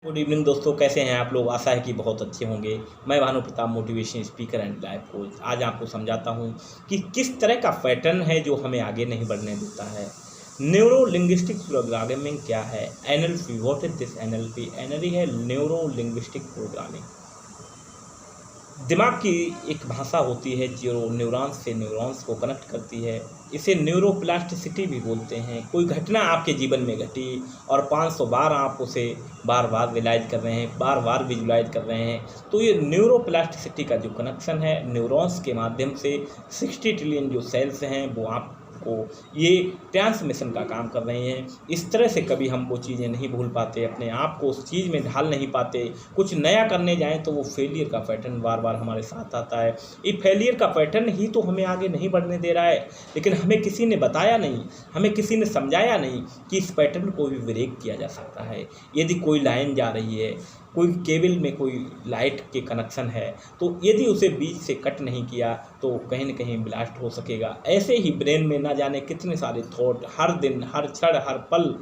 Good evening दोस्तों, कैसे हैं आप लोग। आशा है कि बहुत अच्छे होंगे। मैं Bhanu Pratap, motivation speaker and life coach. आज आपको समझाता हूं कि किस तरह का पैटर्न है जो हमें आगे नहीं बढ़ने देता है। न्यूरो लिंग्विस्टिक प्रोग्रामिंग क्या है? NLP, what is this NLP? NLP है न्यूरो लिंग्विस्टिक प्रोग्रामिंग। दिमाग की एक भाषा होती है जो न्यूरॉन्स से न्यूरॉन्स को कनेक्ट करती है। इसे न्यूरोप्लास्टिसिटी भी बोलते हैं। कोई घटना आपके जीवन में घटी और 500 बार आप उसे बार बार रियलाइज कर रहे हैं, बार बार विजुलाइज कर रहे हैं, तो ये न्यूरोप्लास्टिसिटी का जो कनेक्शन है न्यूरॉन्स के माध्यम से 60 ट्रिलियन जो सेल्स हैं वो आपको ये ट्रांसमिशन का काम कर रहे हैं। इस तरह से कभी हम वो चीज़ें नहीं भूल पाते, अपने आप को उस चीज़ में ढाल नहीं पाते। कुछ नया करने जाएं तो वो फेलियर का पैटर्न बार बार हमारे साथ आता है। ये फेलियर का पैटर्न ही तो हमें आगे नहीं बढ़ने दे रहा है, लेकिन हमें किसी ने बताया नहीं, हमें किसी ने समझाया नहीं कि इस पैटर्न को भी ब्रेक किया जा सकता है। यदि कोई लाइन जा रही है, कोई केबल में कोई लाइट के कनेक्शन है, तो यदि उसे बीच से कट नहीं किया तो कहीं न कहीं ब्लास्ट हो सकेगा। ऐसे ही ब्रेन में ना जाने कितने सारे थॉट हर दिन, हर क्षण, हर पल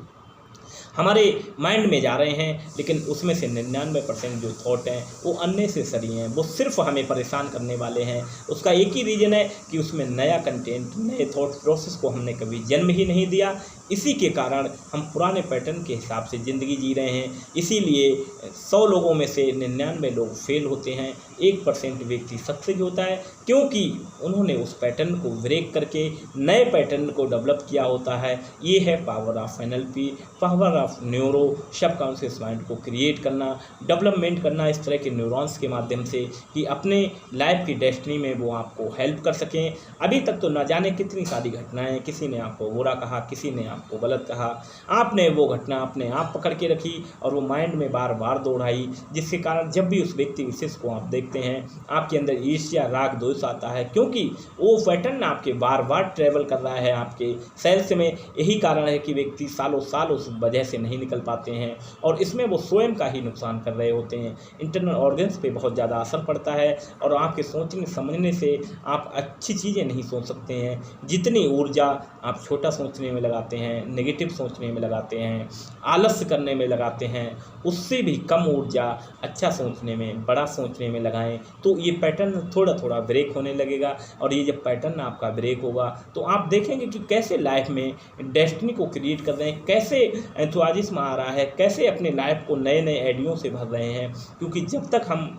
हमारे माइंड में जा रहे हैं, लेकिन उसमें से 99% जो थॉट हैं वो अननेसेसरी हैं, वो सिर्फ हमें परेशान करने वाले हैं। उसका एक ही रीज़न है कि उसमें नया कंटेंट, नए थॉट प्रोसेस को हमने कभी जन्म ही नहीं दिया। इसी के कारण हम पुराने पैटर्न के हिसाब से ज़िंदगी जी रहे हैं। इसीलिए 100 लोगों में से 99 लोग फेल होते हैं, 1% व्यक्ति सक्सेस होता है, क्योंकि उन्होंने उस पैटर्न को ब्रेक करके नए पैटर्न को डेवलप किया होता है। ये है power of NLP, power of neuro subconscious mind को क्रिएट करना, डेवलपमेंट करना इस तरह के न्यूरॉन्स के माध्यम से कि अपने लाइफ की डेस्टिनी में वो आपको हेल्प कर सकें। अभी तक तो न जाने कितनी सारी घटनाएं, किसी ने आपको बुरा कहा, किसी ने आपको गलत कहा, आपने वो घटना अपने आप पकड़ के रखी और वो माइंड में बार बार दोहराई, जिसके कारण जब भी उस व्यक्ति विशेष को आप देखते हैं आपके अंदर ईर्ष्या, राग, द्वेष आता है, क्योंकि वो पैटर्न आपके बार बार ट्रेवल कर रहा है आपके सेल्स में। यही कारण है कि व्यक्ति सालों साल उस वजह से नहीं निकल पाते हैं और इसमें वो स्वयं का ही नुकसान कर रहे होते हैं। इंटरनल ऑर्गन्स पे बहुत ज़्यादा असर पड़ता है और आपके सोचने समझने से आप अच्छी चीज़ें नहीं सोच सकते हैं। जितनी ऊर्जा आप छोटा सोचने में लगाते हैं, नेगेटिव सोचने में लगाते हैं, आलस्य करने में लगाते हैं, उससे भी कम ऊर्जा अच्छा सोचने में, बड़ा सोचने में लगाएं, तो ये पैटर्न थोड़ा थोड़ा ब्रेक होने लगेगा। और ये जब पैटर्न आपका ब्रेक होगा तो आप देखेंगे कि कैसे लाइफ में डेस्टिनी को क्रिएट कर रहे हैं, कैसे एंथुसियाज्म आ रहा है, कैसे अपने लाइफ को नए नए आइडियों से भर रहे हैं। क्योंकि जब तक हम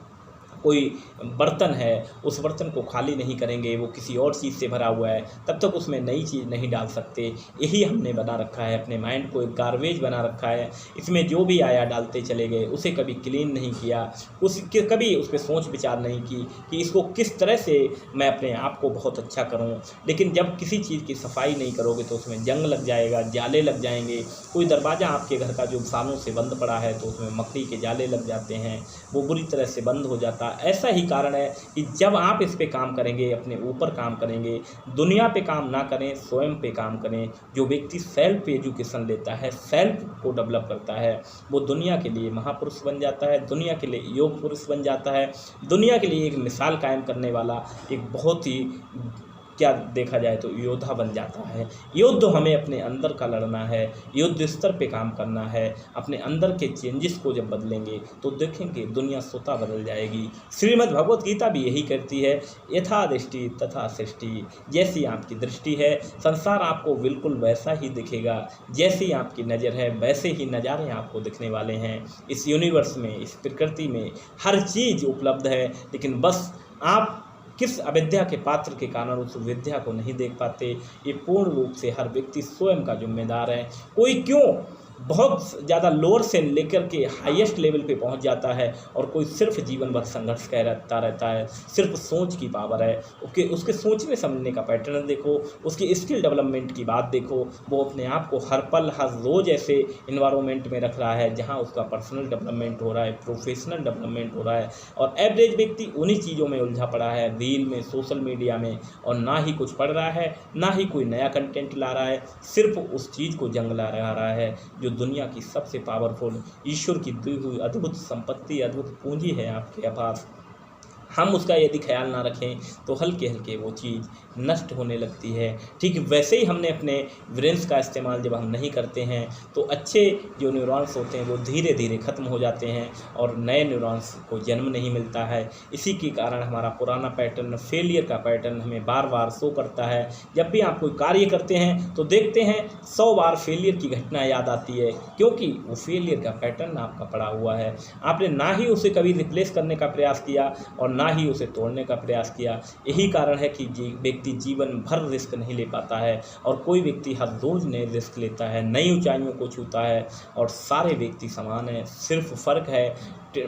कोई बर्तन है उस बर्तन को खाली नहीं करेंगे, वो किसी और चीज़ से भरा हुआ है, तब तक उसमें नई चीज़ नहीं डाल सकते। यही हमने बना रखा है, अपने माइंड को एक गार्बेज बना रखा है। इसमें जो भी आया डालते चले गए, उसे कभी क्लीन नहीं किया, कभी उस पर सोच विचार नहीं की कि इसको किस तरह से मैं अपने आप को बहुत अच्छा करूँ। लेकिन जब किसी चीज़ की सफाई नहीं करोगे तो उसमें जंग लग जाएगा, जाले लग जाएंगे। कोई दरवाज़ा आपके घर का जो सालों से बंद पड़ा है तो उसमें मकड़ी के जाले लग जाते हैं, वो बुरी तरह से बंद हो जाता। ऐसा ही कारण है कि जब आप इस पे काम करेंगे, अपने ऊपर काम करेंगे, दुनिया पे काम ना करें, स्वयं पे काम करें। जो व्यक्ति सेल्फ एजुकेशन लेता है, सेल्फ को डेवलप करता है, वो दुनिया के लिए महापुरुष बन जाता है, दुनिया के लिए योग पुरुष बन जाता है, दुनिया के लिए एक मिसाल कायम करने वाला एक बहुत ही क्या देखा जाए तो योद्धा बन जाता है। युद्ध हमें अपने अंदर का लड़ना है, युद्ध स्तर पे काम करना है। अपने अंदर के चेंजेस को जब बदलेंगे तो देखेंगे दुनिया स्वतः बदल जाएगी। श्रीमद् भगवत गीता भी यही कहती है, यथा दृष्टि तथा सृष्टि। जैसी आपकी दृष्टि है संसार आपको बिल्कुल वैसा ही दिखेगा, जैसी आपकी नज़र है वैसे ही नज़ारे आपको दिखने वाले हैं। इस यूनिवर्स में, इस प्रकृति में हर चीज़ उपलब्ध है, लेकिन बस आप किस अविद्या के पात्र के कारण उस विद्या को नहीं देख पाते। ये पूर्ण रूप से हर व्यक्ति स्वयं का जिम्मेदार है। कोई क्यों बहुत ज़्यादा लोअर से लेकर के हाईएस्ट लेवल पे पहुंच जाता है और कोई सिर्फ जीवन भर संघर्ष करता रहता है। सिर्फ सोच की पावर है, उसके सोचने समझने का पैटर्न देखो, उसकी स्किल डेवलपमेंट की बात देखो। वो अपने आप को हर पल, हर रोज़ ऐसे इन्वायरमेंट में रख रहा है जहाँ उसका पर्सनल डेवलपमेंट हो रहा है, प्रोफेशनल डेवलपमेंट हो रहा है। और एवरेज व्यक्ति उन्हीं चीज़ों में उलझा पड़ा है, रील में, सोशल मीडिया में, और ना ही कुछ पढ़ रहा है, ना ही कोई नया कंटेंट ला रहा है, सिर्फ उस चीज़ को जंग ला रहा है जो दुनिया की सबसे पावरफुल ईश्वर की दी हुई अद्भुत संपत्ति, अद्भुत पूंजी है आपके पास। हम उसका यदि ख्याल ना रखें तो हल्के हल्के वो चीज़ नष्ट होने लगती है। ठीक वैसे ही हमने अपने ब्रेन्स का इस्तेमाल जब हम नहीं करते हैं तो अच्छे जो न्यूरॉन्स होते हैं वो धीरे धीरे ख़त्म हो जाते हैं और नए न्यूरॉन्स को जन्म नहीं मिलता है। इसी के कारण हमारा पुराना पैटर्न, फेलियर का पैटर्न हमें बार बार शो करता है। जब भी आप कोई कार्य करते हैं तो देखते हैं 100 बार फेलियर की घटना याद आती है, क्योंकि वो फेलियर का पैटर्न आपका पड़ा हुआ है। आपने ना ही उसे कभी रिप्लेस करने का प्रयास किया और ना ही उसे तोड़ने का प्रयास किया। यही कारण है कि व्यक्ति जीवन भर रिस्क नहीं ले पाता है और कोई व्यक्ति हर रोज़ नए रिस्क लेता है, नई ऊंचाइयों को छूता है और सारे व्यक्ति समान हैं। सिर्फ फ़र्क है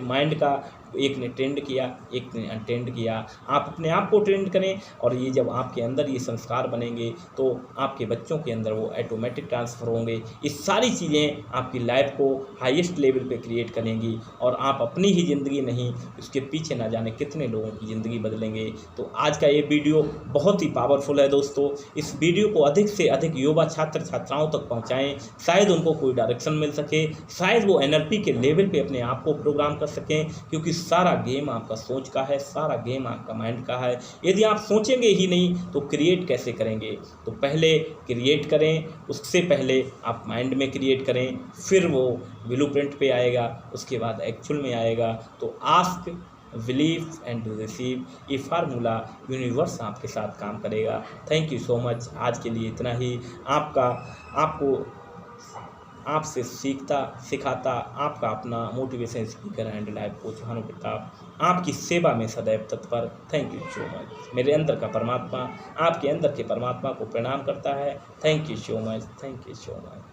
माइंड का, एक ने ट्रेंड किया, एक ने अनट्रेंड किया। आप अपने आप को ट्रेंड करें और ये जब आपके अंदर ये संस्कार बनेंगे तो आपके बच्चों के अंदर वो ऑटोमेटिक ट्रांसफ़र होंगे। ये सारी चीज़ें आपकी लाइफ को हाईएस्ट लेवल पे क्रिएट करेंगी और आप अपनी ही ज़िंदगी नहीं, उसके पीछे ना जाने कितने लोगों की ज़िंदगी बदलेंगे। तो आज का ये वीडियो बहुत ही पावरफुल है दोस्तों। इस वीडियो को अधिक से अधिक युवा छात्र छात्राओं तक पहुँचाएँ, शायद उनको कोई डायरेक्शन मिल सके, शायद वो NLP के लेवल पर अपने आप को प्रोग्राम कर सकें, क्योंकि सारा गेम आपका सोच का है, सारा गेम आपका माइंड का है। यदि आप सोचेंगे ही नहीं तो क्रिएट कैसे करेंगे? तो पहले क्रिएट करें, उससे पहले आप माइंड में क्रिएट करें, फिर वो ब्लूप्रिंट पे आएगा, उसके बाद एक्चुअल में आएगा। तो आस्क, बिलीव एंड रिसीव, ये फार्मूला यूनिवर्स आपके साथ काम करेगा। Thank you so much. आज के लिए इतना ही। आपको आपसे सीखता सिखाता आपका अपना motivation speaker and life coach Bhanu Pratap, आपकी सेवा में सदैव तत्पर। Thank you so much. मेरे अंदर का परमात्मा आपके अंदर के परमात्मा को प्रणाम करता है। Thank you so much. Thank you so much.